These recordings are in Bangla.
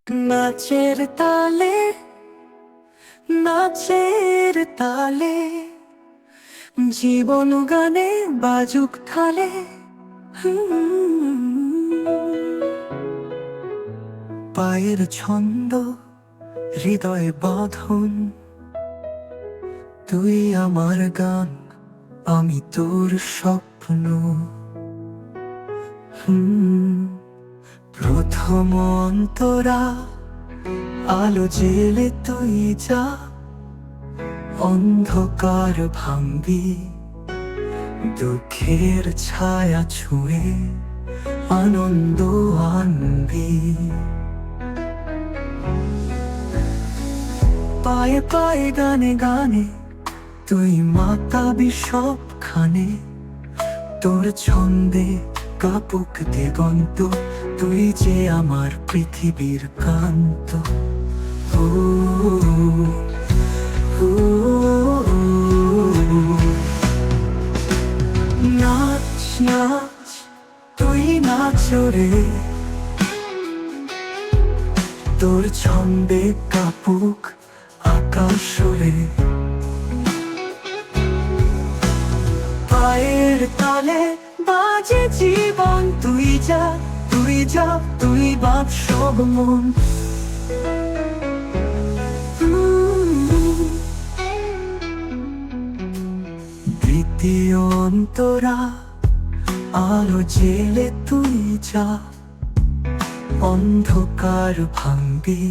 নাচের তালে, নাচের তালে, জীবন গানে বাজুক ঢালে। পায়ের ছন্দ, হৃদয়ে বাঁধন, তুই আমার গান, আমি তোর স্বপ্ন। প্রথম অন্তরা, আলো জেলে তুই যা, অন্ধকার ভাঙবি, দুঃখের ছায়া ছুঁয়ে আনন্দ আনবি। পায়ে পায়ে গানে গানে তুই মাতাবি সবখানে, তোর ছন্দে কাপুক দিগন্ত, তুই যে আমার পৃথিবীর কান্ত। ও, ও, নাচ নাচ তুই নাচ রে, তোর ছন্দে কাপুক আকাশ রে। পায়ের তালে বাজে জীবন, তুই যা, তুই যা, তুই বাপ সব মন। দ্বিতীয় অন্তরা, আলো জেলে তুই যা, অন্ধকার ভাঙবি,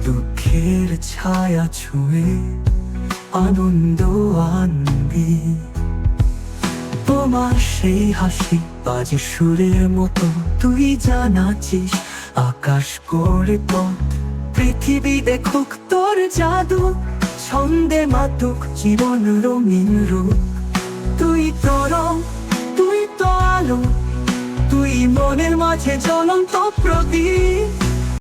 দুঃখের ছায়া ছুঁয়ে আনন্দ আনবি। তোমার সেই হাসি বাজে সুরের মতো, তুই যা নাচিস আকাশ করে পথ, পৃথিবী দেখুক তোর জাদু, ছন্দে মাতুক জীবন রঙিন রূপ। তুই তো রং, তুই তো আলো, তুই মনের মাঝে জ্বলন্ত প্রদীপ।